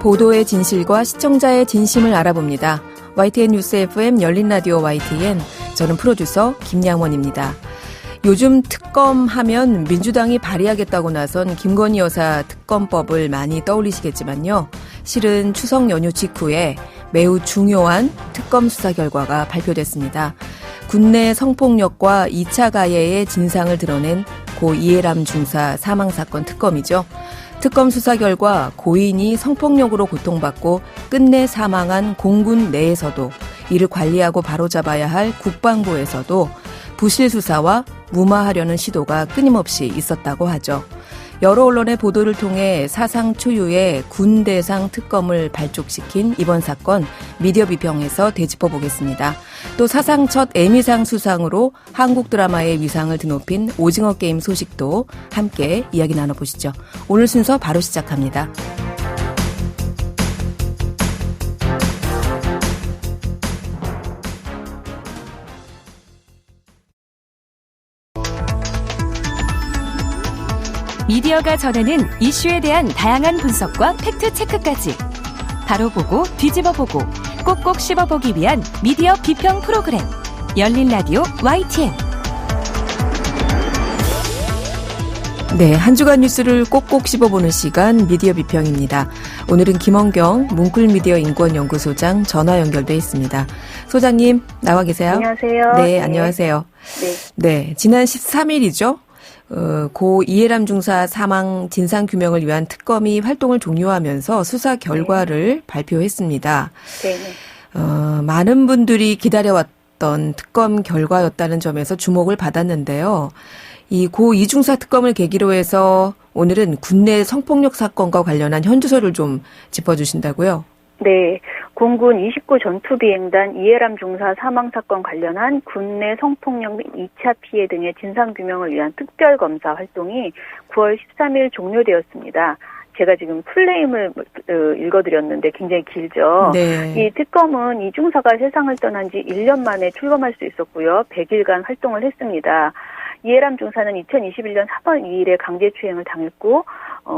보도의 진실과 시청자의 진심을 알아봅니다. YTN 뉴스 FM 열린 라디오 YTN, 저는 프로듀서 김양원입니다. 요즘 특검 하면 민주당이 발의하겠다고 나선 김건희 여사 특검법을 많이 떠올리시겠지만요. 실은 추석 연휴 직후에 매우 중요한 특검 수사 결과가 발표됐습니다. 군내 성폭력과 2차 가해의 진상을 드러낸 고 이해람 중사 사망사건 특검이죠. 특검 수사 결과 고인이 성폭력으로 고통받고 끝내 사망한 공군 내에서도 이를 관리하고 바로잡아야 할 국방부에서도 부실 수사와 무마하려는 시도가 끊임없이 있었다고 하죠. 여러 언론의 보도를 통해 사상 초유의 군 대상 특검을 발족시킨 이번 사건 미디어 비평에서 되짚어보겠습니다. 또 사상 첫 에미상 수상으로 한국 드라마의 위상을 드높인 오징어 게임 소식도 함께 이야기 나눠보시죠. 오늘 순서 바로 시작합니다. 미디어가 전하는 이슈에 대한 다양한 분석과 팩트체크까지 바로 보고 뒤집어 보고 꼭꼭 씹어보기 위한 미디어 비평 프로그램 열린 라디오 YTN. 네, 한 주간 뉴스를 꼭꼭 씹어보는 시간 미디어 비평입니다. 오늘은 김원경 문쿨미디어 인권연구소장 전화 연결돼 있습니다. 소장님 나와 계세요? 안녕하세요. 네, 안녕하세요. 네, 지난 13일이죠. 고 이해람 중사 사망 진상규명을 위한 특검이 활동을 종료하면서 수사 결과를 발표했습니다. 많은 분들이 기다려왔던 특검 결과였다는 점에서 주목을 받았는데요. 이 고 이중사 특검을 계기로 해서 오늘은 군내 성폭력 사건과 관련한 현주소를 좀 짚어주신다고요? 네, 공군 29 전투비행단 이해람 중사 사망사건 관련한 군내 성폭력 및 2차 피해 등의 진상규명을 위한 특별검사 활동이 9월 13일 종료되었습니다. 제가 지금 풀네임을 읽어드렸는데 굉장히 길죠. 네. 이 특검은 이 중사가 세상을 떠난 지 1년 만에 출검할 수 있었고요. 100일간 활동을 했습니다. 이해람 중사는 2021년 3월 2일에 강제추행을 당했고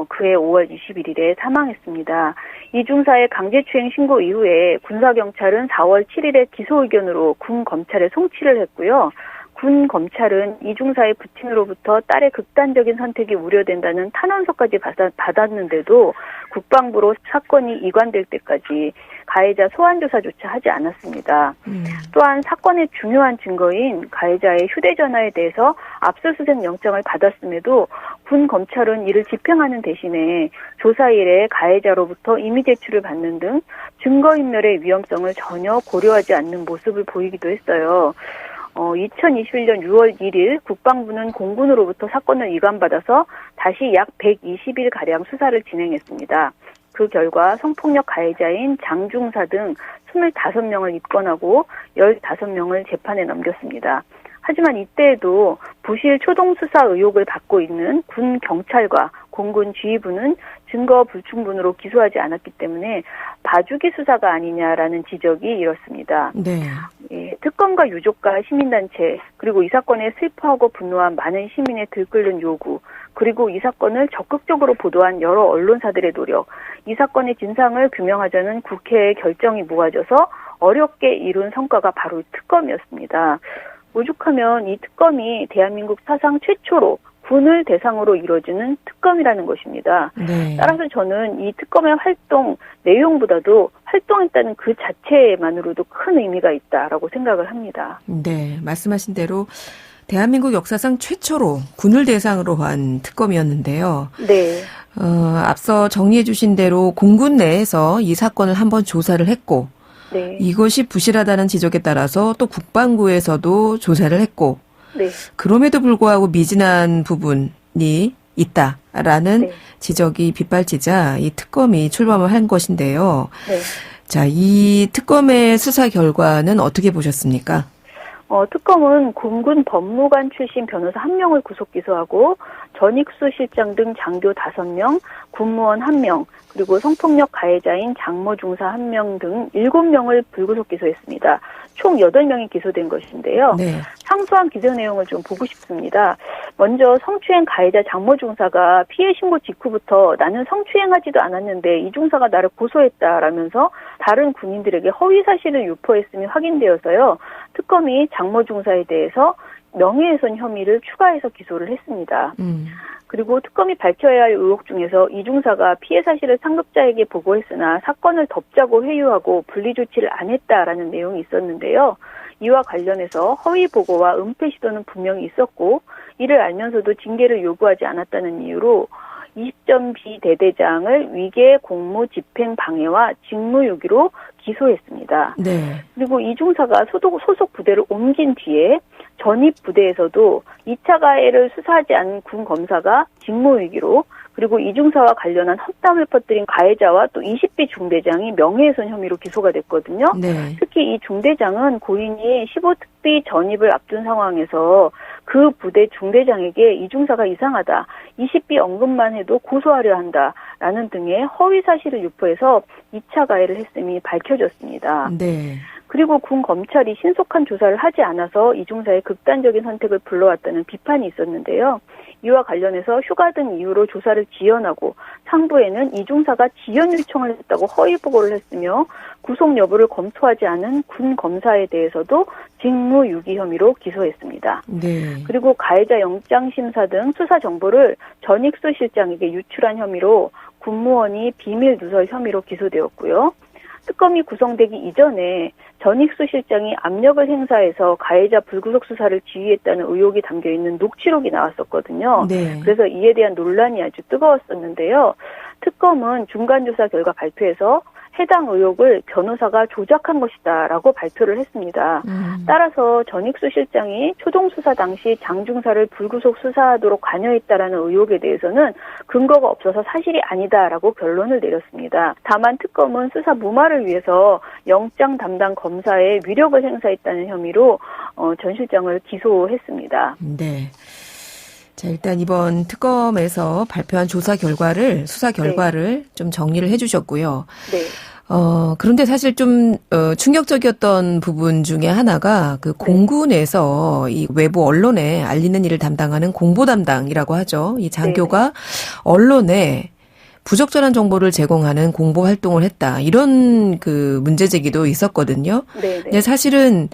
그해 5월 21일에 사망했습니다. 이 중사의 강제추행 신고 이후에 군사경찰은 4월 7일에 기소 의견으로 군 검찰에 송치를 했고요. 군 검찰은 이 중사의 부친으로부터 딸의 극단적인 선택이 우려된다는 탄원서까지 받았는데도 국방부로 사건이 이관될 때까지 가해자 소환조사조차 하지 않았습니다. 또한 사건의 중요한 증거인 가해자의 휴대전화에 대해서 압수수색 영장을 받았음에도 군 검찰은 이를 집행하는 대신에 조사일에 가해자로부터 임의 제출을 받는 등 증거인멸의 위험성을 전혀 고려하지 않는 모습을 보이기도 했어요. 2021년 6월 1일 국방부는 공군으로부터 사건을 이관받아서 다시 약 120일가량 수사를 진행했습니다. 그 결과 성폭력 가해자인 장중사 등 25명을 입건하고 15명을 재판에 넘겼습니다. 하지만 이때에도 부실 초동수사 의혹을 받고 있는 군 경찰과 공군 지휘부는 증거 불충분으로 기소하지 않았기 때문에 봐주기 수사가 아니냐라는 지적이 일었습니다. 네. 예, 특검과 유족과 시민단체 그리고 이 사건에 슬퍼하고 분노한 많은 시민의 들끓는 요구 그리고 이 사건을 적극적으로 보도한 여러 언론사들의 노력 이 사건의 진상을 규명하자는 국회의 결정이 모아져서 어렵게 이룬 성과가 바로 특검이었습니다. 오죽하면 이 특검이 대한민국 사상 최초로 군을 대상으로 이루어지는 특검이라는 것입니다. 네. 따라서 저는 이 특검의 활동 내용보다도 활동했다는 그 자체만으로도 큰 의미가 있다라고 생각을 합니다. 네, 말씀하신 대로 대한민국 역사상 최초로 군을 대상으로 한 특검이었는데요. 네. 앞서 정리해 주신 대로 공군 내에서 이 사건을 한번 조사를 했고 네. 이것이 부실하다는 지적에 따라서 또 국방부에서도 조사를 했고 네. 그럼에도 불구하고 미진한 부분이 있다라는 네. 지적이 빗발치자 이 특검이 출범을 한 것인데요. 네. 자, 이 특검의 수사 결과는 어떻게 보셨습니까? 특검은 공군 법무관 출신 변호사 1명을 구속 기소하고 전익수실장 등 장교 5명, 군무원 1명, 그리고 성폭력 가해자인 장모 중사 1명 등 7명을 불구속 기소했습니다. 총 8명이 기소된 것인데요. 네. 상수한 기소 내용을 좀 보고 싶습니다. 먼저 성추행 가해자 장모 중사가 피해 신고 직후부터 나는 성추행하지도 않았는데 이 중사가 나를 고소했다라면서 다른 군인들에게 허위 사실을 유포했음이 확인되어서요. 특검이 장모 중사에 대해서 명예훼손 혐의를 추가해서 기소를 했습니다. 그리고 특검이 밝혀야 할 의혹 중에서 이 중사가 피해 사실을 상급자에게 보고했으나 사건을 덮자고 회유하고 분리 조치를 안 했다라는 내용이 있었는데요. 이와 관련해서 허위 보고와 은폐 시도는 분명히 있었고 이를 알면서도 징계를 요구하지 않았다는 이유로 20전 비대대장을 위계 공무 집행 방해와 직무유기로 기소했습니다. 네. 그리고 이 중사가 소속 부대를 옮긴 뒤에 전입 부대에서도 2차 가해를 수사하지 않은 군 검사가 직무유기로 그리고 이 중사와 관련한 헛담을 퍼뜨린 가해자와 또 20비 중대장이 명예훼손 혐의로 기소가 됐거든요. 네. 특히 이 중대장은 고인이 15특비 전입을 앞둔 상황에서 그 부대 중대장에게 이 중사가 이상하다, 20비 언급만 해도 고소하려 한다라는 등의 허위 사실을 유포해서 2차 가해를 했음이 밝혀졌습니다. 네. 그리고 군 검찰이 신속한 조사를 하지 않아서 이 중사의 극단적인 선택을 불러왔다는 비판이 있었는데요. 이와 관련해서 휴가 등 이유로 조사를 지연하고 상부에는 이 중사가 지연 요청을 했다고 허위 보고를 했으며 구속 여부를 검토하지 않은 군 검사에 대해서도 직무유기 혐의로 기소했습니다. 네. 그리고 가해자 영장심사 등 수사 정보를 전익수 실장에게 유출한 혐의로 군무원이 비밀 누설 혐의로 기소되었고요. 특검이 구성되기 이전에 전익수 실장이 압력을 행사해서 가해자 불구속 수사를 지휘했다는 의혹이 담겨있는 녹취록이 나왔었거든요. 네. 그래서 이에 대한 논란이 아주 뜨거웠었는데요. 특검은 중간조사 결과 발표에서 해당 의혹을 변호사가 조작한 것이다라고 발표를 했습니다. 따라서 전익수 실장이 초동수사 당시 장중사를 불구속 수사하도록 관여했다라는 의혹에 대해서는 근거가 없어서 사실이 아니다라고 결론을 내렸습니다. 다만 특검은 수사 무마를 위해서 영장 담당 검사의 위력을 행사했다는 혐의로 전 실장을 기소했습니다. 네. 자, 일단 이번 특검에서 발표한 수사 결과를 좀 정리를 해주셨고요. 네. 그런데 사실 좀, 충격적이었던 부분 중에 하나가 그 공군에서 이 외부 언론에 알리는 일을 담당하는 공보 담당이라고 하죠. 이 장교가 언론에 부적절한 정보를 제공하는 공보 활동을 했다. 이런 그 문제 제기도 있었거든요. 네. 근데 사실은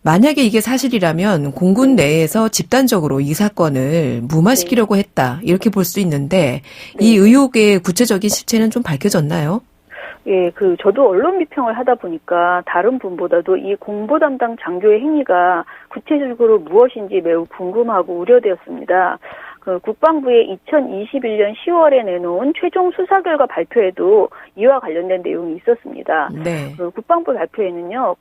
만약에 이게 사실이라면 공군 내에서 집단적으로 이 사건을 무마시키려고 했다. 이렇게 볼 수 있는데 이 의혹의 구체적인 실체는 좀 밝혀졌나요? 예, 저도 언론 비평을 하다 보니까 다른 분보다도 이 공보 담당 장교의 행위가 구체적으로 무엇인지 매우 궁금하고 우려되었습니다. 국방부의 2021년 10월에 내놓은 최종 수사 결과 발표에도 이와 관련된 내용이 있었습니다. 네. 국방부 발표에는요,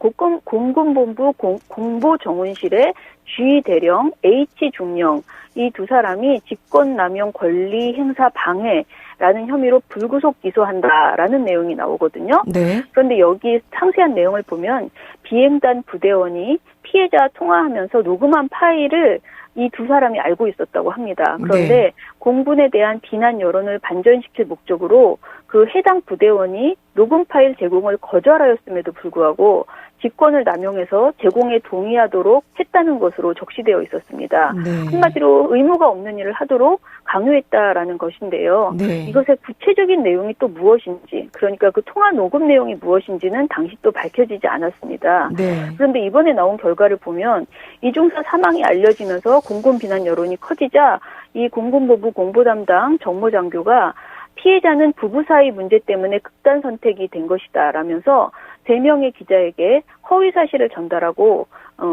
공군본부 공보정훈실의 G대령, H중령 이 두 사람이 직권남용 권리 행사 방해라는 혐의로 불구속 기소한다라는 내용이 나오거든요. 네. 그런데 여기 상세한 내용을 보면 비행단 부대원이 피해자와 통화하면서 녹음한 파일을 이 두 사람이 알고 있었다고 합니다. 그런데 공군에 대한 비난 여론을 반전시킬 목적으로 그 해당 부대원이 녹음 파일 제공을 거절하였음에도 불구하고 직권을 남용해서 제공에 동의하도록 했다는 것으로 적시되어 있었습니다. 네. 한마디로 의무가 없는 일을 하도록 강요했다라는 것인데요. 네. 이것의 구체적인 내용이 또 무엇인지, 그러니까 그 통화 녹음 내용이 무엇인지는 당시 또 밝혀지지 않았습니다. 네. 그런데 이번에 나온 결과를 보면 이중사 사망이 알려지면서 공군 비난 여론이 커지자 이 공군본부 공보담당 정모장교가 피해자는 부부 사이 문제 때문에 극단 선택이 된 것이다 라면서 3명의 기자에게 허위 사실을 전달하고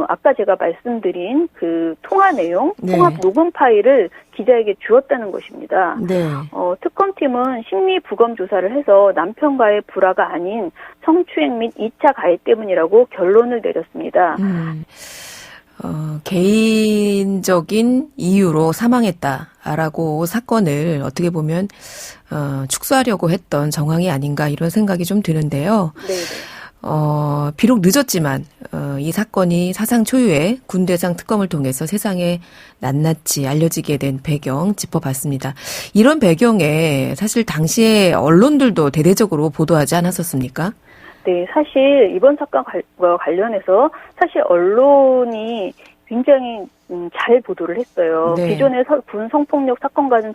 아까 제가 말씀드린 그 통화 내용, 통화 녹음 파일을 기자에게 주었다는 것입니다. 네. 특검팀은 심리 부검 조사를 해서 남편과의 불화가 아닌 성추행 및 2차 가해 때문이라고 결론을 내렸습니다. 개인적인 이유로 사망했다라고 사건을 어떻게 보면 축소하려고 했던 정황이 아닌가 이런 생각이 좀 드는데요. 네. 비록 늦었지만 이 사건이 사상 초유의 군대장 특검을 통해서 세상에 낱낱이 알려지게 된 배경 짚어봤습니다. 이런 배경에 사실 당시에 언론들도 대대적으로 보도하지 않았었습니까? 네, 사실 이번 사건과 관련해서 사실 언론이 굉장히 잘 보도를 했어요. 네. 기존의 군 성폭력 사건과는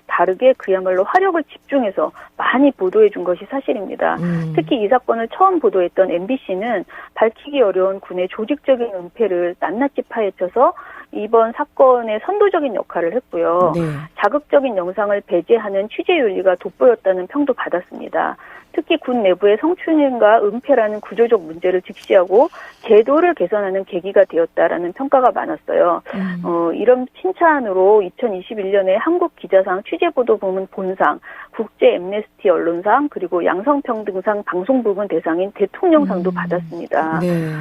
다르게 그야말로 화력을 집중해서 많이 보도해 준 것이 사실입니다. 특히 이 사건을 처음 보도했던 MBC는 밝히기 어려운 군의 조직적인 은폐를 낱낱이 파헤쳐서 이번 사건의 선도적인 역할을 했고요. 네. 자극적인 영상을 배제하는 취재 윤리가 돋보였다는 평도 받았습니다. 특히 군 내부의 성추행과 은폐라는 구조적 문제를 직시하고 제도를 개선하는 계기가 되었다라는 평가가 많았어요. 이런 칭찬으로 2021년에 한국기자상 취재보도 부문 본상, 국제 엠네스티 언론상, 그리고 양성평등상 방송부문 대상인 대통령상도 받았습니다. 네.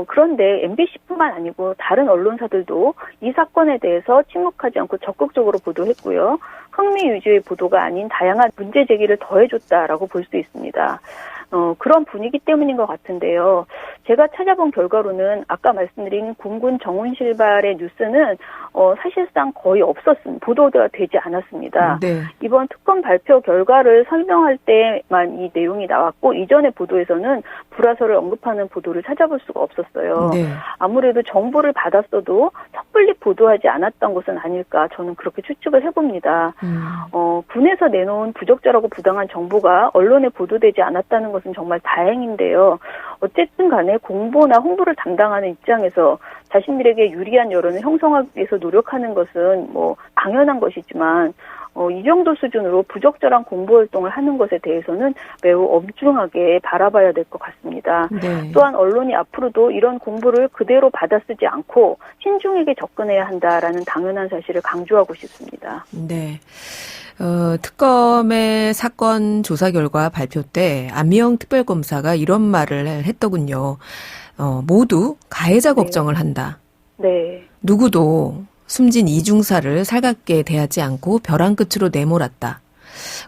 그런데 MBC뿐만 아니고 다른 언론사들도 이 사건에 대해서 침묵하지 않고 적극적으로 보도했고요. 흥미 위주의 보도가 아닌 다양한 문제 제기를 더해줬다라고 볼 수 있습니다. 그런 분위기 때문인 것 같은데요. 제가 찾아본 결과로는 아까 말씀드린 군군 정훈실발의 뉴스는 사실상 거의 보도가 되지 않았습니다. 네. 이번 특검 발표 결과를 설명할 때만 이 내용이 나왔고 이전의 보도에서는 불화설을 언급하는 보도를 찾아볼 수가 없었어요. 네. 아무래도 정보를 받았어도 섣불리 보도하지 않았던 것은 아닐까 저는 그렇게 추측을 해봅니다. 군에서 내놓은 부적절하고 부당한 정보가 언론에 보도되지 않았다는 것은 정말 다행인데요. 어쨌든 간에 공보나 홍보를 담당하는 입장에서 자신들에게 유리한 여론을 형성하기 위해서 노력하는 것은 당연한 것이지만 이 정도 수준으로 부적절한 공보 활동을 하는 것에 대해서는 매우 엄중하게 바라봐야 될 것 같습니다. 네. 또한 언론이 앞으로도 이런 공보를 그대로 받아쓰지 않고 신중하게 접근해야 한다라는 당연한 사실을 강조하고 싶습니다. 네. 특검의 사건 조사 결과 발표 때 안미영 특별검사가 이런 말을 했더군요. 모두 가해자 걱정을 한다. 네. 누구도 숨진 이중사를 살갑게 대하지 않고 벼랑 끝으로 내몰았다.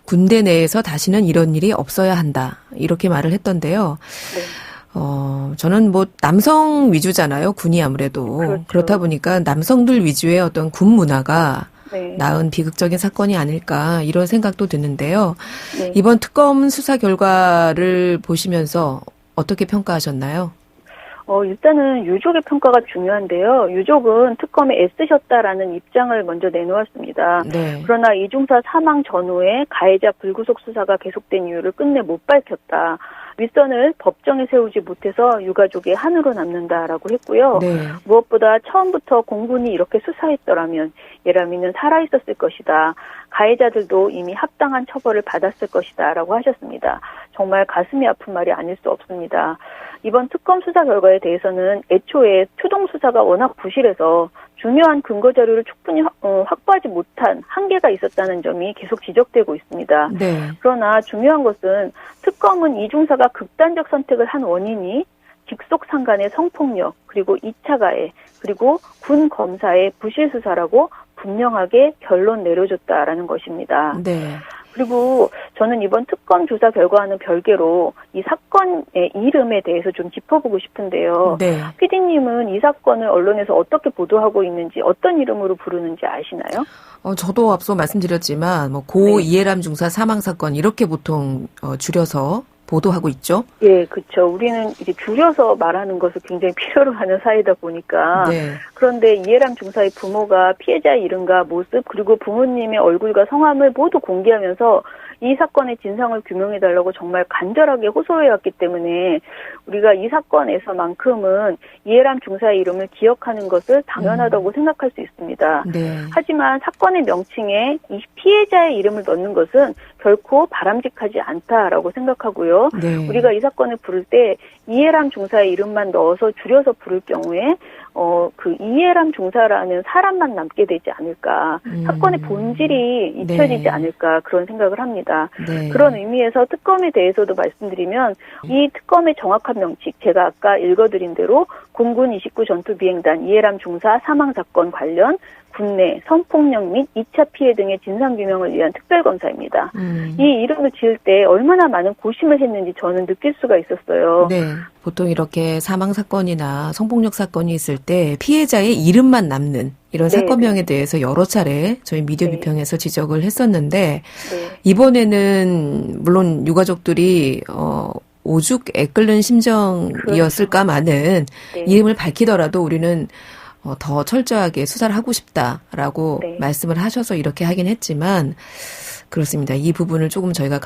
군대 내에서 다시는 이런 일이 없어야 한다. 이렇게 말을 했던데요. 네. 저는 남성 위주잖아요. 군이 아무래도. 그렇죠. 그렇다 보니까 남성들 위주의 어떤 군 문화가 네. 낳은 비극적인 사건이 아닐까 이런 생각도 드는데요. 네. 이번 특검 수사 결과를 보시면서 어떻게 평가하셨나요? 일단은 유족의 평가가 중요한데요. 유족은 특검에 애쓰셨다라는 입장을 먼저 내놓았습니다. 네. 그러나 이중사 사망 전후에 가해자 불구속 수사가 계속된 이유를 끝내 못 밝혔다. 윗선을 법정에 세우지 못해서 유가족의 한으로 남는다라고 했고요. 네. 무엇보다 처음부터 공군이 이렇게 수사했더라면 예람이는 살아있었을 것이다. 가해자들도 이미 합당한 처벌을 받았을 것이다라고 하셨습니다. 정말 가슴이 아픈 말이 아닐 수 없습니다. 이번 특검 수사 결과에 대해서는 애초에 초동 수사가 워낙 부실해서 중요한 근거 자료를 충분히 확보하지 못한 한계가 있었다는 점이 계속 지적되고 있습니다. 네. 그러나 중요한 것은 특검은 이중사가 극단적 선택을 한 원인이 직속 상간의 성폭력, 그리고 2차 가해, 그리고 군 검사의 부실 수사라고 분명하게 결론 내려줬다라는 것입니다. 네. 그리고 저는 이번 특검 조사 결과와는 별개로 이 사건의 이름에 대해서 좀 짚어보고 싶은데요. 네. PD님은 이 사건을 언론에서 어떻게 보도하고 있는지, 어떤 이름으로 부르는지 아시나요? 저도 앞서 말씀드렸지만 고 이해람 중사 사망 사건 이렇게 보통 줄여서 보도하고 있죠. 예, 그렇죠. 우리는 이제 줄여서 말하는 것을 굉장히 필요로 하는 사회다 보니까. 네. 그런데 이해람 중사의 부모가 피해자의 이름과 모습 그리고 부모님의 얼굴과 성함을 모두 공개하면서 이 사건의 진상을 규명해달라고 정말 간절하게 호소해왔기 때문에 우리가 이 사건에서만큼은 이해람 중사의 이름을 기억하는 것을 당연하다고 생각할 수 있습니다. 네. 하지만 사건의 명칭에 이 피해자의 이름을 넣는 것은 결코 바람직하지 않다라고 생각하고요. 네. 우리가 이 사건을 부를 때 이해람 중사의 이름만 넣어서 줄여서 부를 경우에 그 이해람 중사라는 사람만 남게 되지 않을까. 사건의 본질이 잊혀지지 네. 않을까 그런 생각을 합니다. 네. 그런 의미에서 특검에 대해서도 말씀드리면 이 특검의 정확한 명칭 제가 아까 읽어드린 대로 공군 29 전투비행단 이해람 중사 사망사건 관련 군내 성폭력 및 2차 피해 등의 진상규명을 위한 특별검사입니다. 이 이름을 지을 때 얼마나 많은 고심을 했는지 저는 느낄 수가 있었어요. 네. 보통 이렇게 사망 사건이나 성폭력 사건이 있을 때 피해자의 이름만 남는 이런 네. 사건명에 대해서 여러 차례 저희 미디어 네. 비평에서 지적을 했었는데 네. 이번에는 물론 유가족들이 오죽 애끓는 심정이었을까마는 네. 이름을 밝히더라도 우리는 더 철저하게 수사를 하고 싶다라고 네. 말씀을 하셔서 이렇게 하긴 했지만 그렇습니다. 이 부분을 조금 저희가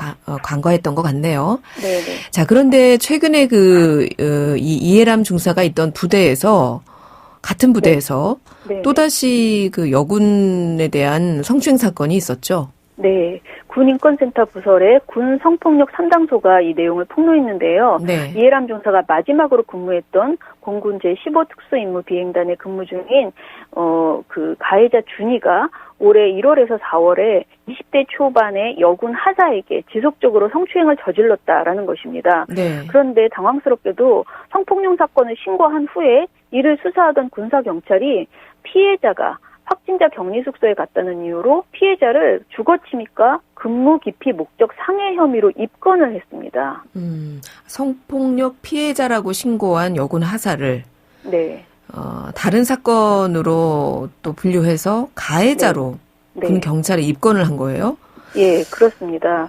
간과했던 것 같네요. 네네. 자, 그런데 최근에 이 이해람 중사가 있던 부대에서 같은 부대에서 네. 또다시 그 여군에 대한 성추행 사건이 있었죠. 네. 군인권센터 부설의 군 성폭력 상담소가 이 내용을 폭로했는데요. 네. 이해람 중사가 마지막으로 근무했던 공군 제15특수임무 비행단에 근무 중인 그 가해자 준이가 올해 1월에서 4월에 20대 초반의 여군 하사에게 지속적으로 성추행을 저질렀다라는 것입니다. 네. 그런데 당황스럽게도 성폭력 사건을 신고한 후에 이를 수사하던 군사경찰이 피해자가 확진자 격리 숙소에 갔다는 이유로 피해자를 주거침입과 근무 기피 목적 상해 혐의로 입건을 했습니다. 성폭력 피해자라고 신고한 여군 하사를 네. 다른 사건으로 또 분류해서 가해자로 네. 군 경찰에 입건을 한 거예요? 예, 그렇습니다.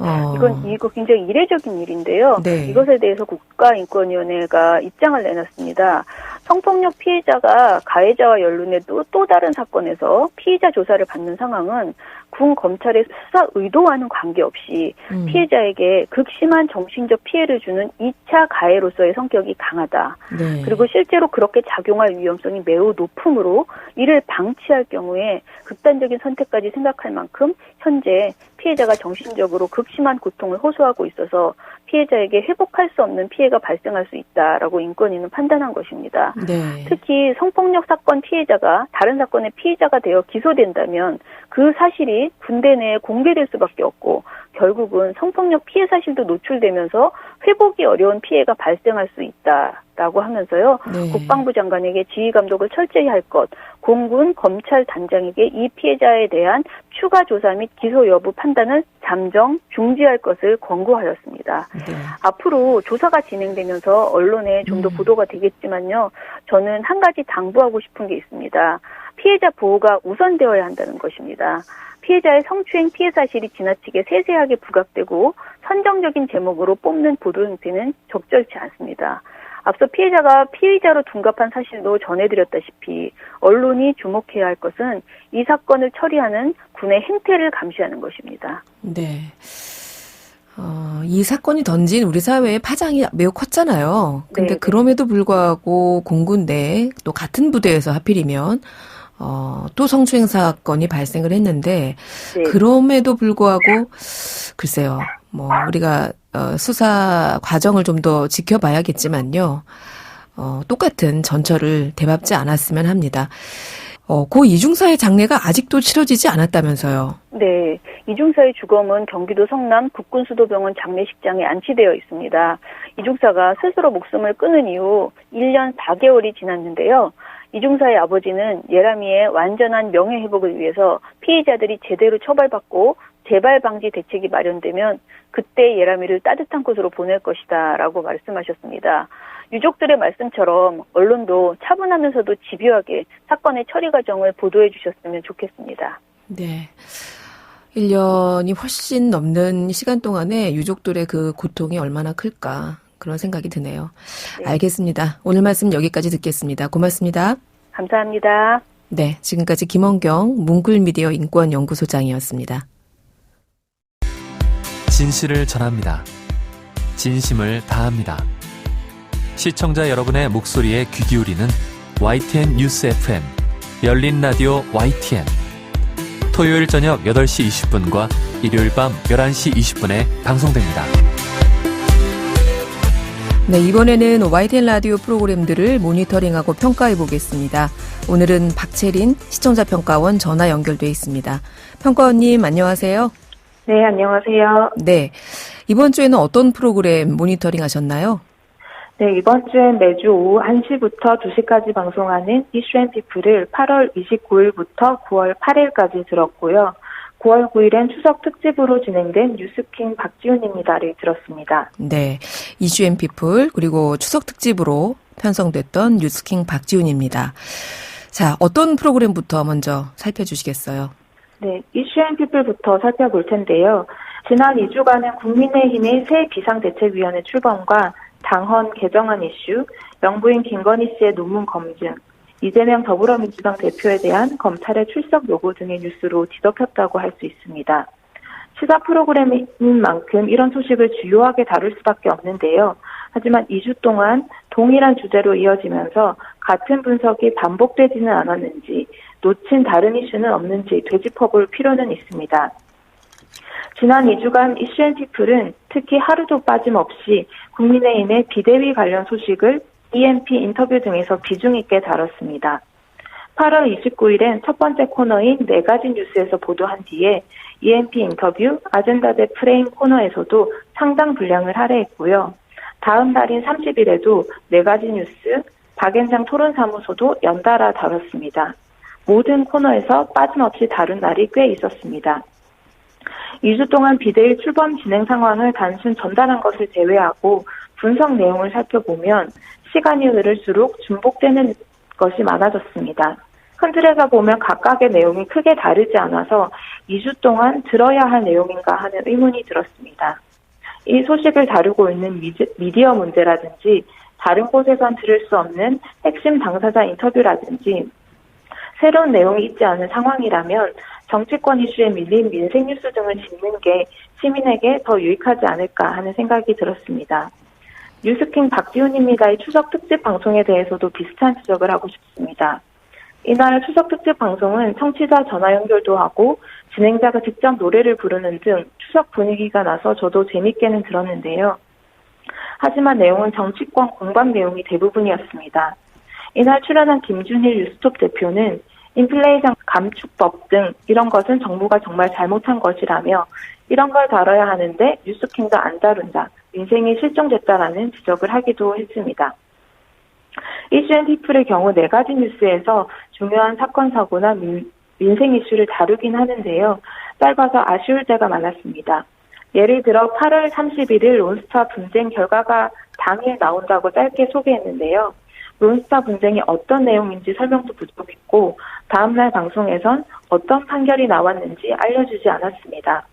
이거 굉장히 이례적인 일인데요. 네. 이것에 대해서 국가인권위원회가 입장을 내놨습니다. 성폭력 피해자가 가해자와 연루된 또 다른 사건에서 피의자 조사를 받는 상황은 군 검찰의 수사 의도와는 관계없이 피해자에게 극심한 정신적 피해를 주는 2차 가해로서의 성격이 강하다. 네. 그리고 실제로 그렇게 작용할 위험성이 매우 높으므로 이를 방치할 경우에 극단적인 선택까지 생각할 만큼 현재 피해자가 정신적으로 극심한 고통을 호소하고 있어서 피해자에게 회복할 수 없는 피해가 발생할 수 있다라고 인권위는 판단한 것입니다. 네. 특히 성폭력 사건 피해자가 다른 사건의 피의자가 되어 기소된다면 그 사실이 군대 내에 공개될 수밖에 없고 결국은 성폭력 피해 사실도 노출되면서 회복이 어려운 피해가 발생할 수 있다라고 하면서요. 네. 국방부 장관에게 지휘 감독을 철저히 할 것, 공군 검찰 단장에게 이 피해자에 대한 추가 조사 및 기소 여부 판단을 잠정 중지할 것을 권고하였습니다. 네. 앞으로 조사가 진행되면서 언론에 좀 더 보도가 되겠지만요. 저는 한 가지 당부하고 싶은 게 있습니다. 피해자 보호가 우선되어야 한다는 것입니다. 피해자의 성추행 피해 사실이 지나치게 세세하게 부각되고 선정적인 제목으로 뽑는 보도 형태는 적절치 않습니다. 앞서 피해자가 피의자로 둔갑한 사실도 전해드렸다시피 언론이 주목해야 할 것은 이 사건을 처리하는 군의 행태를 감시하는 것입니다. 네. 이 사건이 던진 우리 사회의 파장이 매우 컸잖아요. 근데 네. 그럼에도 불구하고 공군 내에 또 같은 부대에서 하필이면 또 성추행 사건이 발생을 했는데 네. 그럼에도 불구하고 글쎄요. 우리가 수사 과정을 좀 더 지켜봐야겠지만요. 똑같은 전철을 되밟지 않았으면 합니다. 고 이중사의 장례가 아직도 치러지지 않았다면서요. 네. 이중사의 주검은 경기도 성남 국군수도병원 장례식장에 안치되어 있습니다. 이중사가 스스로 목숨을 끊은 이후 1년 4개월이 지났는데요. 이중사의 아버지는 예람이의 완전한 명예회복을 위해서 피해자들이 제대로 처벌받고 재발 방지 대책이 마련되면 그때 예람이를 따뜻한 곳으로 보낼 것이다 라고 말씀하셨습니다. 유족들의 말씀처럼 언론도 차분하면서도 집요하게 사건의 처리 과정을 보도해 주셨으면 좋겠습니다. 네. 1년이 훨씬 넘는 시간 동안에 유족들의 그 고통이 얼마나 클까 그런 생각이 드네요. 네. 알겠습니다. 오늘 말씀 여기까지 듣겠습니다. 고맙습니다. 감사합니다. 네, 지금까지 김원경 뭉클미디어 인권연구소장이었습니다. 진실을 전합니다. 진심을 다합니다. 시청자 여러분의 목소리에 귀 기울이는 YTN 뉴스 FM 열린 라디오 YTN 토요일 저녁 8시 20분과 일요일 밤 11시 20분에 방송됩니다. 네, 이번에는 YTN 라디오 프로그램들을 모니터링하고 평가해 보겠습니다. 오늘은 박채린 시청자평가원 전화 연결돼 있습니다. 평가원님 안녕하세요. 네, 안녕하세요. 네, 이번 주에는 어떤 프로그램 모니터링 하셨나요? 네, 이번 주엔 매주 오후 1시부터 2시까지 방송하는 이슈앤피플을 8월 29일부터 9월 8일까지 들었고요. 9월 9일엔 추석 특집으로 진행된 뉴스킹 박지훈입니다를 들었습니다. 네, 이슈앤피플 그리고 추석 특집으로 편성됐던 뉴스킹 박지훈입니다. 자, 어떤 프로그램부터 먼저 살펴주시겠어요? 네, 이슈앤피플부터 살펴볼 텐데요. 지난 2주간은 국민의힘의 새 비상대책위원회 출범과 당헌 개정안 이슈, 영부인 김건희 씨의 논문 검증, 이재명 더불어민주당 대표에 대한 검찰의 출석 요구 등의 뉴스로 뒤덮였다고 할 수 있습니다. 시사 프로그램인 만큼 이런 소식을 주요하게 다룰 수밖에 없는데요. 하지만 2주 동안 동일한 주제로 이어지면서 같은 분석이 반복되지는 않았는지, 놓친 다른 이슈는 없는지 되짚어볼 필요는 있습니다. 지난 2주간 이슈앤피플은 특히 하루도 빠짐없이 국민의힘의 비대위 관련 소식을 EMP 인터뷰 등에서 비중 있게 다뤘습니다. 8월 29일엔 첫 번째 코너인 4가지 뉴스에서 보도한 뒤에 EMP 인터뷰, 아젠다 대 프레임 코너에서도 상당 분량을 할애했고요. 다음 날인 30일에도 4가지 뉴스, 박앤장 토론사무소도 연달아 다뤘습니다. 모든 코너에서 빠짐없이 다룬 날이 꽤 있었습니다. 2주 동안 비대위 출범 진행 상황을 단순 전달한 것을 제외하고 분석 내용을 살펴보면 시간이 흐를수록 중복되는 것이 많아졌습니다. 큰 틀에서 보면 각각의 내용이 크게 다르지 않아서 2주 동안 들어야 할 내용인가 하는 의문이 들었습니다. 이 소식을 다루고 있는 미디어 문제라든지 다른 곳에선 들을 수 없는 핵심 당사자 인터뷰라든지 새로운 내용이 있지 않은 상황이라면 정치권 이슈에 밀린 민생 뉴스 등을 짚는 게 시민에게 더 유익하지 않을까 하는 생각이 들었습니다. 뉴스킹 박지훈입니다의 추석 특집 방송에 대해서도 비슷한 지적을 하고 싶습니다. 이날 추석 특집 방송은 청취자 전화 연결도 하고 진행자가 직접 노래를 부르는 등 추석 분위기가 나서 저도 재밌게는 들었는데요. 하지만 내용은 정치권 공방 내용이 대부분이었습니다. 이날 출연한 김준일 뉴스톱 대표는 인플레이션 감축법 등 이런 것은 정부가 정말 잘못한 것이라며 이런 걸 다뤄야 하는데 뉴스킹도 안 다룬다, 민생이 실종됐다라는 지적을 하기도 했습니다. 이슈앤피플의 경우 4가지 뉴스에서 중요한 사건 사고나 민생 이슈를 다루긴 하는데요. 짧아서 아쉬울 때가 많았습니다. 예를 들어 8월 31일 론스타 분쟁 결과가 당일 나온다고 짧게 소개했는데요. 론스타 분쟁이 어떤 내용인지 설명도 부족했고 다음날 방송에선 어떤 판결이 나왔는지 알려주지 않았습니다.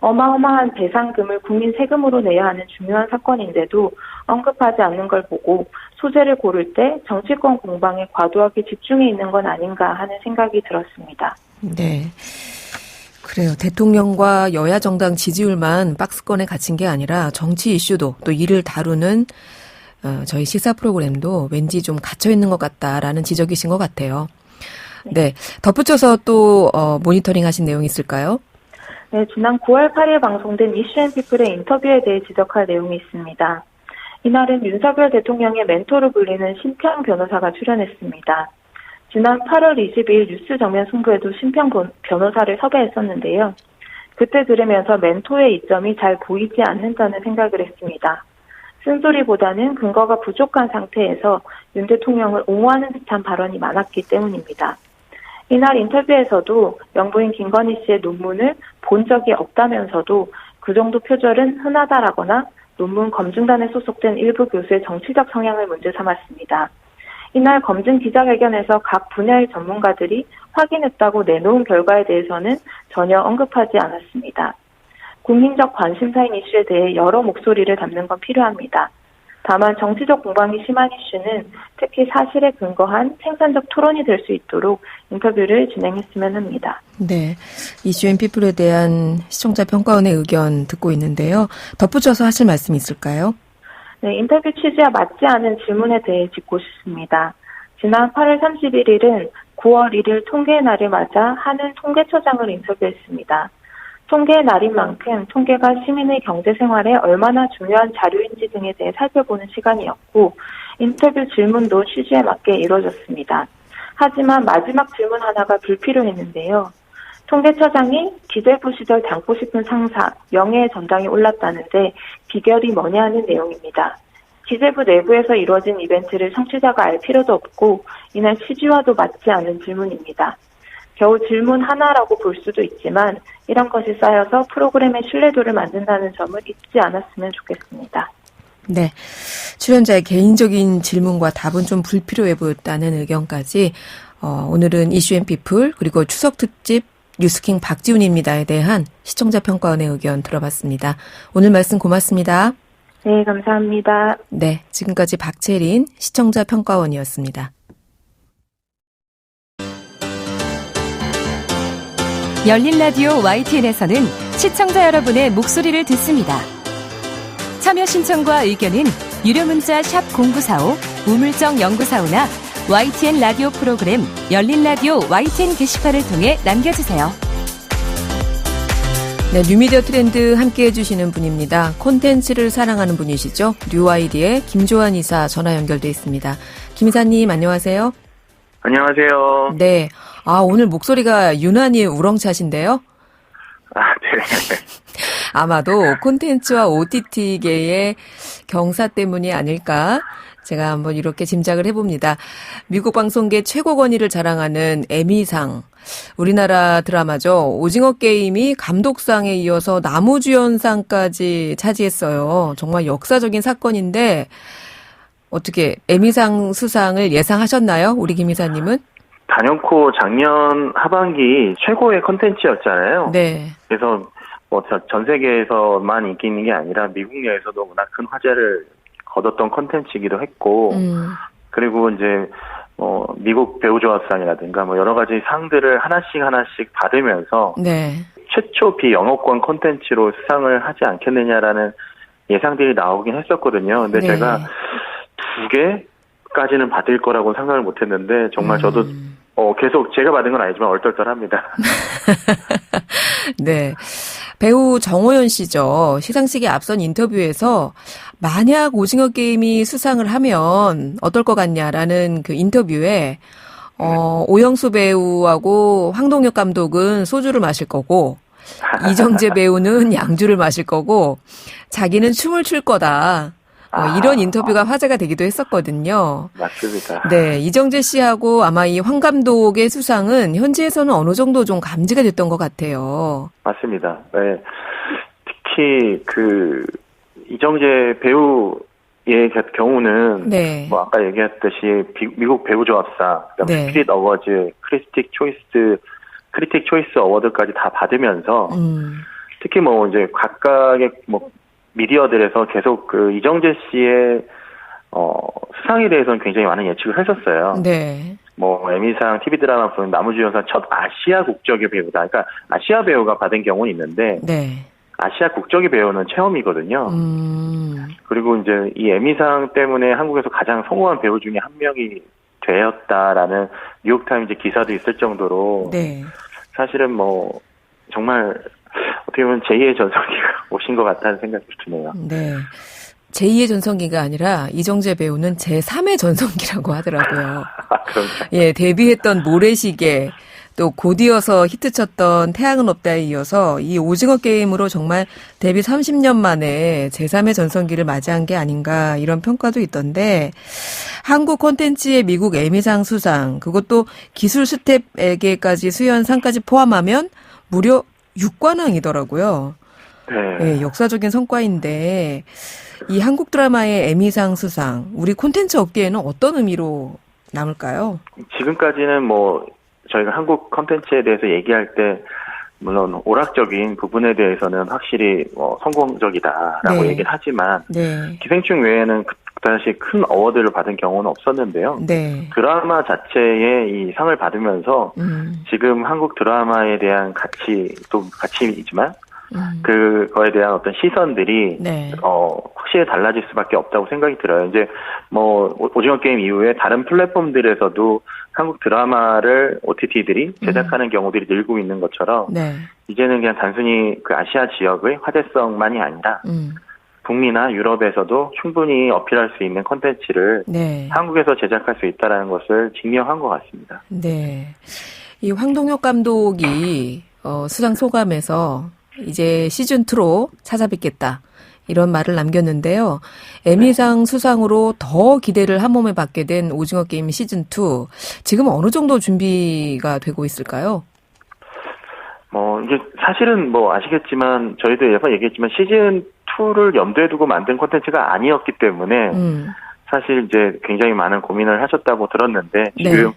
어마어마한 배상금을 국민 세금으로 내야 하는 중요한 사건인데도 언급하지 않는 걸 보고 소재를 고를 때 정치권 공방에 과도하게 집중해 있는 건 아닌가 하는 생각이 들었습니다. 네. 그래요. 대통령과 여야 정당 지지율만 박스권에 갇힌 게 아니라 정치 이슈도 또 이를 다루는 저희 시사 프로그램도 왠지 좀 갇혀 있는 것 같다라는 지적이신 것 같아요. 네. 덧붙여서 또 모니터링 하신 내용이 있을까요? 네, 지난 9월 8일 방송된 이슈앤피플의 인터뷰에 대해 지적할 내용이 있습니다. 이날은 윤석열 대통령의 멘토로 불리는 심평 변호사가 출연했습니다. 지난 8월 20일 뉴스 정면 승부에도 심평 변호사를 섭외했었는데요. 그때 들으면서 멘토의 이점이 잘 보이지 않는다는 생각을 했습니다. 쓴소리보다는 근거가 부족한 상태에서 윤 대통령을 옹호하는 듯한 발언이 많았기 때문입니다. 이날 인터뷰에서도 영부인 김건희 씨의 논문을 본 적이 없다면서도 그 정도 표절은 흔하다라거나 논문 검증단에 소속된 일부 교수의 정치적 성향을 문제 삼았습니다. 이날 검증 기자회견에서 각 분야의 전문가들이 확인했다고 내놓은 결과에 대해서는 전혀 언급하지 않았습니다. 국민적 관심사인 이슈에 대해 여러 목소리를 담는 건 필요합니다. 다만 정치적 공방이 심한 이슈는 특히 사실에 근거한 생산적 토론이 될 수 있도록 인터뷰를 진행했으면 합니다. 네, 이슈앤피플에 대한 시청자 평가원의 의견 듣고 있는데요. 덧붙여서 하실 말씀 있을까요? 네, 인터뷰 취지와 맞지 않은 질문에 대해 짚고 싶습니다. 지난 8월 31일은 9월 1일 통계의 날을 맞아 한은 통계처장을 인터뷰했습니다. 통계의 날인 만큼 통계가 시민의 경제생활에 얼마나 중요한 자료인지 등에 대해 살펴보는 시간이었고 인터뷰 질문도 취지에 맞게 이루어졌습니다. 하지만 마지막 질문 하나가 불필요했는데요. 통계처장이 기재부 시절 닮고 싶은 상사, 명예의 전당에 올랐다는데 비결이 뭐냐 하는 내용입니다. 기재부 내부에서 이루어진 이벤트를 청취자가 알 필요도 없고 이날 취지와도 맞지 않은 질문입니다. 겨우 질문 하나라고 볼 수도 있지만 이런 것이 쌓여서 프로그램의 신뢰도를 만든다는 점을 잊지 않았으면 좋겠습니다. 네, 출연자의 개인적인 질문과 답은 좀 불필요해 보였다는 의견까지 오늘은 이슈앤피플 그리고 추석 특집 뉴스킹 박지훈입니다에 대한 시청자 평가원의 의견 들어봤습니다. 오늘 말씀 고맙습니다. 네, 감사합니다. 네, 지금까지 박채린 시청자 평가원이었습니다. 열린 라디오 YTN에서는 시청자 여러분의 목소리를 듣습니다. 참여 신청과 의견은 유료 문자 샵 0945, 우물정 0945나 YTN 라디오 프로그램 열린 라디오 YTN 게시판을 통해 남겨주세요. 네, 뉴미디어 트렌드 함께해 주시는 분입니다. 콘텐츠를 사랑하는 분이시죠. 뉴아이디의 김조한 이사 전화 연결돼 있습니다. 김 이사님 안녕하세요. 안녕하세요. 네, 오늘 목소리가 유난히 우렁차신데요. 네. 아마도 콘텐츠와 OTT계의 경사 때문이 아닐까 제가 한번 이렇게 짐작을 해봅니다. 미국 방송계 최고 권위를 자랑하는 에미상, 우리나라 드라마죠. 오징어 게임이 감독상에 이어서 나무주연상까지 차지했어요. 정말 역사적인 사건인데 어떻게 에미상 수상을 예상하셨나요? 우리 김 이사님은? 단연코 작년 하반기 최고의 콘텐츠였잖아요. 네. 그래서 뭐 전 세계에서만 인기 있는 게 아니라 미국 내에서도 워낙 큰 화제를 거뒀던 콘텐츠이기도 했고, 그리고 이제 미국 배우조합상이라든가 뭐 여러 가지 상들을 하나씩 받으면서 네. 최초 비영어권 콘텐츠로 수상을 하지 않겠느냐라는 예상들이 나오긴 했었거든요. 근데 네. 제가 2개까지는 받을 거라고 생각을 못했는데 정말 저도 계속 제가 받은 건 아니지만 얼떨떨합니다. 네. 배우 정호연 씨죠. 시상식에 앞선 인터뷰에서 만약 오징어 게임이 수상을 하면 어떨 것 같냐라는 그 인터뷰에 오영수 배우하고 황동혁 감독은 소주를 마실 거고 이정재 배우는 양주를 마실 거고 자기는 춤을 출 거다. 이런 인터뷰가 화제가 되기도 했었거든요. 맞습니다. 네, 이정재 씨하고 아마 이 황 감독의 수상은 현지에서는 어느 정도 좀 감지가 됐던 것 같아요. 맞습니다. 네. 특히 이정재 배우의 경우는 네. 뭐 아까 얘기했듯이 미국 배우조합상, 그다음에 네. 스피릿 어워즈, 크리틱 초이스 어워드까지 다 받으면서 특히 뭐 이제 각각의 뭐 미디어들에서 계속 이정재 씨의 수상에 대해서는 굉장히 많은 예측을 했었어요. 네. 뭐 에미상 TV 드라마 부른 나무주연상 첫 아시아 국적의 배우다. 그러니까 아시아 배우가 받은 경우는 있는데 네. 아시아 국적의 배우는 처음이거든요. 그리고 이제 이 에미상 때문에 한국에서 가장 성공한 배우 중에 한 명이 되었다라는 뉴욕타임즈 기사도 있을 정도로 네. 사실은 뭐 정말 어떻게 보면 제2의 전성기가 오신 것 같다는 생각이 드네요. 네. 제2의 전성기가 아니라 이정재 배우는 제3의 전성기라고 하더라고요. 그럼요. 예, 데뷔했던 모래시계, 또 곧이어서 히트쳤던 태양은 없다에 이어서 이 오징어 게임으로 정말 데뷔 30년 만에 제3의 전성기를 맞이한 게 아닌가 이런 평가도 있던데 한국 콘텐츠의 미국 에미상 수상, 그것도 기술 스텝에게까지 수여한 상까지 포함하면 무려 6관왕이더라고요. 네. 네, 역사적인 성과인데 이 한국 드라마의 에미상 수상, 우리 콘텐츠 업계에는 어떤 의미로 남을까요? 지금까지는 뭐 저희가 한국 콘텐츠에 대해서 얘기할 때 물론 오락적인 부분에 대해서는 확실히 성공적이다라고 네. 얘기를 하지만 네. 기생충 외에는 그다시 큰 어워드를 받은 경우는 없었는데요. 네. 드라마 자체에 이 상을 받으면서 지금 한국 드라마에 대한 가치이지만 그거에 대한 어떤 시선들이 네. 확실히 달라질 수밖에 없다고 생각이 들어요. 이제 뭐 오징어 게임 이후에 다른 플랫폼들에서도 한국 드라마를 OTT들이 제작하는 경우들이 늘고 있는 것처럼 네. 이제는 그냥 단순히 그 아시아 지역의 화제성만이 아니라 북미나 유럽에서도 충분히 어필할 수 있는 콘텐츠를 네. 한국에서 제작할 수 있다는 것을 증명한 것 같습니다. 네. 이 황동혁 감독이 수상 소감에서 이제 시즌2로 찾아뵙겠다. 이런 말을 남겼는데요. 에미상 수상으로 더 기대를 한 몸에 받게 된 오징어 게임 시즌2. 지금 어느 정도 준비가 되고 있을까요? 이제 사실은 아시겠지만, 저희도 예전 얘기했지만 시즌2를 염두에 두고 만든 콘텐츠가 아니었기 때문에, 사실 이제 굉장히 많은 고민을 하셨다고 들었는데, 지금,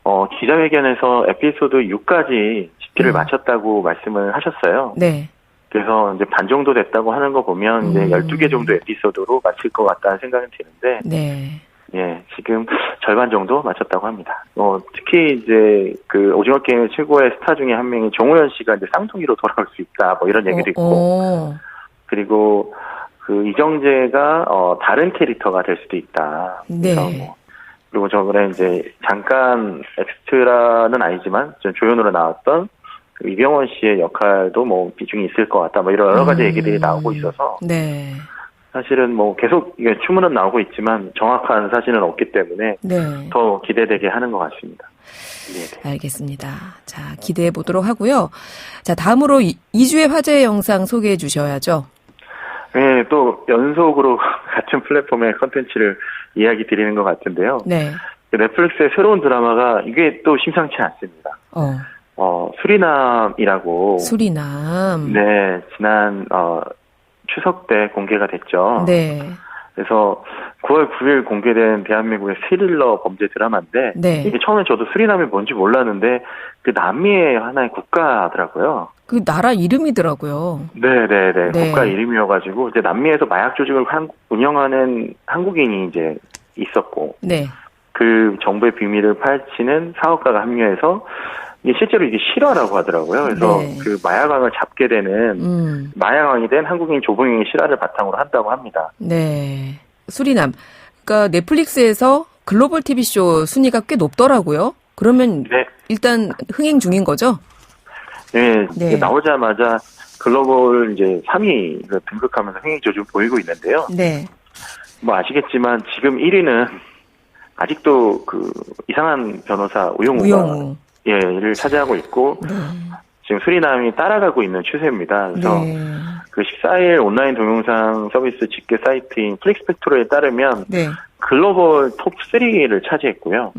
네. 기자회견에서 에피소드 6까지 집필을 마쳤다고 말씀을 하셨어요. 네. 그래서 이제 반 정도 됐다고 하는 거 보면 이제 12개 정도 에피소드로 마칠 것 같다는 생각은 드는데, 네. 예, 지금 절반 정도 마쳤다고 합니다. 특히 이제 그 오징어 게임의 최고의 스타 중에 한 명이 정우현 씨가 이제 쌍둥이로 돌아올 수 있다, 뭐 이런 얘기도 있고, 그리고 그 이정재가 다른 캐릭터가 될 수도 있다. 네. 그리고 저번에 이제 잠깐 엑스트라는 아니지만 조연으로 나왔던 그 이병헌 씨의 역할도 뭐 비중이 있을 것 같다. 뭐 이런 여러 가지 얘기들이 나오고 있어서. 네. 사실은 뭐 계속 이게 추문은 나오고 있지만 정확한 사실은 없기 때문에 네. 더 기대되게 하는 것 같습니다. 네. 알겠습니다. 자, 기대해 보도록 하고요. 자, 다음으로 2주의 화제 영상 소개해 주셔야죠. 네, 또 연속으로 같은 플랫폼의 컨텐츠를 이야기 드리는 것 같은데요. 네. 넷플릭스의 새로운 드라마가 이게 또 심상치 않습니다. 수리남이라고. 수리남. 네, 지난 추석 때 공개가 됐죠. 네. 그래서 9월 9일 공개된 대한민국의 스릴러 범죄 드라마인데, 네. 이게 처음에 저도 수리남이 뭔지 몰랐는데 그 남미의 하나의 국가더라고요. 그 나라 이름이더라고요. 네네네. 네. 국가 이름이어가지고 이제 남미에서 마약 조직을 운영하는 한국인이 이제 있었고, 네. 그 정부의 비밀을 파헤치는 사업가가 합류해서 이게 실제로 이게 실화라고 하더라고요. 그래서 네. 그 마약왕을 잡게 되는 마약왕이 된 한국인 조봉영의 실화를 바탕으로 한다고 합니다. 네. 수리남. 그러니까 넷플릭스에서 글로벌 TV쇼 순위가 꽤 높더라고요. 그러면 네. 일단 흥행 중인 거죠? 네. 네. 나오자마자 글로벌 이제 3위 등극하면서 흥행 조짐 보이고 있는데요. 네. 뭐 아시겠지만 지금 1위는 아직도 그 이상한 변호사 우영우가 를 차지하고 있고, 네. 지금 수리남이 따라가고 있는 추세입니다. 그래서 네. 그 14일 온라인 동영상 서비스 집계 사이트인 플릭스펙토르에 따르면 네. 글로벌 톱 3를 차지했고요.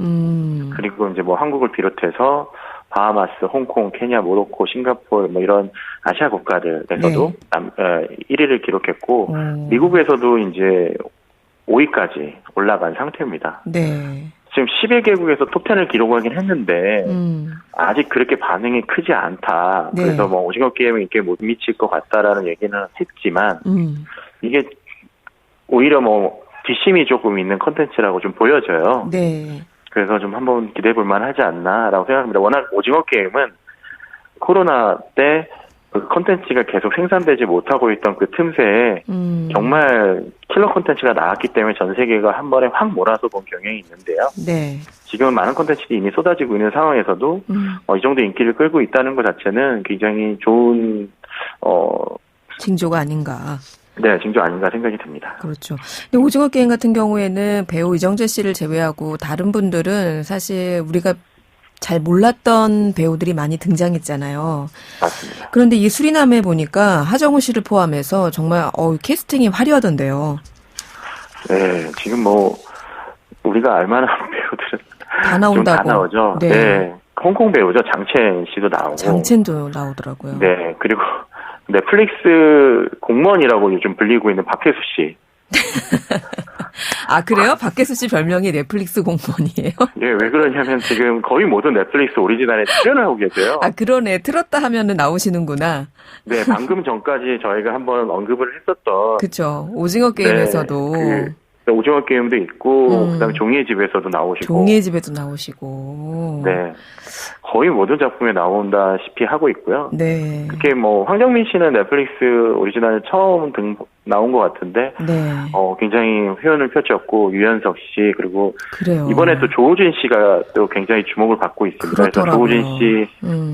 그리고 이제 뭐 한국을 비롯해서 바하마스, 홍콩, 케냐, 모로코, 싱가포르 뭐 이런 아시아 국가들에서도 네. 1위를 기록했고 미국에서도 이제 5위까지 올라간 상태입니다. 네. 지금 11개국에서 톱10을 기록하긴 했는데 아직 그렇게 반응이 크지 않다. 네. 그래서 뭐 오징어 게임이 이렇게 못 미칠 것 같다라는 얘기는 했지만 이게 오히려 뭐 뒷심이 조금 있는 컨텐츠라고 좀 보여져요. 네. 그래서 좀 한번 기대해 볼 만하지 않나라고 생각합니다. 워낙 오징어 게임은 코로나 때 그 컨텐츠가 계속 생산되지 못하고 있던 그 틈새에 정말 킬러 컨텐츠가 나왔기 때문에 전 세계가 한 번에 확 몰아서 본 경향이 있는데요. 네. 지금은 많은 컨텐츠들이 이미 쏟아지고 있는 상황에서도 이 정도 인기를 끌고 있다는 것 자체는 굉장히 좋은 징조가 아닌가. 네, 징조 아닌가 생각이 듭니다. 그렇죠. 근데 오징어 게임 같은 경우에는 배우 이정재 씨를 제외하고 다른 분들은 사실 우리가 잘 몰랐던 배우들이 많이 등장했잖아요. 맞습니다. 그런데 이 수리남에 보니까 하정우 씨를 포함해서 정말 캐스팅이 화려하던데요. 네, 지금 뭐 우리가 알만한 배우들은 다 나온다고. 다 나오죠. 네. 네, 홍콩 배우죠. 장첸 씨도 나오고. 장첸도 나오더라고요. 네, 그리고 넷플릭스 공무원이라고 요즘 불리고 있는 박혜수 씨. 아, 그래요? 박혜수 씨 별명이 넷플릭스 공무원이에요? 네, 왜 그러냐면 지금 거의 모든 넷플릭스 오리지널에 출연을 하고 계세요. 아, 그러네. 틀었다 하면은 나오시는구나. 네, 방금 전까지 저희가 한번 언급을 했었던. 그쵸. 오징어 게임에서도. 네, 오징어 게임도 있고, 그다음에 종이의 집에서도 나오시고. 종이의 집에도 나오시고. 네. 거의 모든 작품에 나온다시피 하고 있고요. 네. 특히 뭐, 황정민 씨는 넷플릭스 오리지널 처음 나온 것 같은데. 네. 굉장히 회연을 펼쳤고, 유연석 씨, 그리고. 그래요. 이번에 또 조우진 씨가 또 굉장히 주목을 받고 있습니다. 그렇더라고요. 그래서 조우진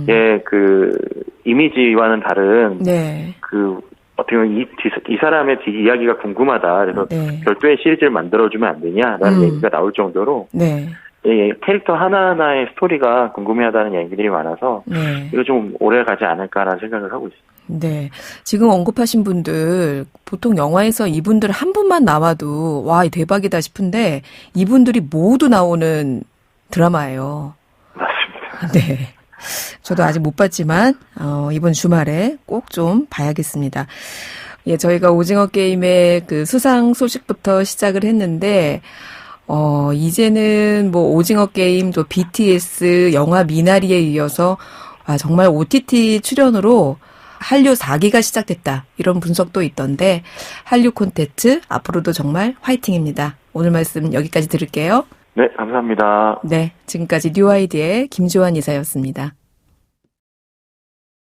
씨의 그, 이미지와는 다른. 네. 어떻게 보면 이 사람의 이야기가 궁금하다. 그래서 네. 별도의 시리즈를 만들어주면 안 되냐라는 얘기가 나올 정도로 네. 캐릭터 하나하나의 스토리가 궁금해하다는 얘기들이 많아서 네. 이거 좀 오래 가지 않을까라는 생각을 하고 있습니다. 네. 지금 언급하신 분들 보통 영화에서 이분들 한 분만 나와도 와, 대박이다 싶은데 이분들이 모두 나오는 드라마예요. 맞습니다. 네. 저도 아직 못 봤지만 이번 주말에 꼭 좀 봐야겠습니다. 예, 저희가 오징어 게임의 그 수상 소식부터 시작을 했는데 이제는 뭐 오징어 게임 또 BTS 영화 미나리에 이어서 정말 OTT 출연으로 한류 4기가 시작됐다. 이런 분석도 있던데 한류 콘텐츠 앞으로도 정말 화이팅입니다. 오늘 말씀 여기까지 들을게요. 네, 감사합니다. 네, 지금까지 뉴아이디의 김조한 이사였습니다.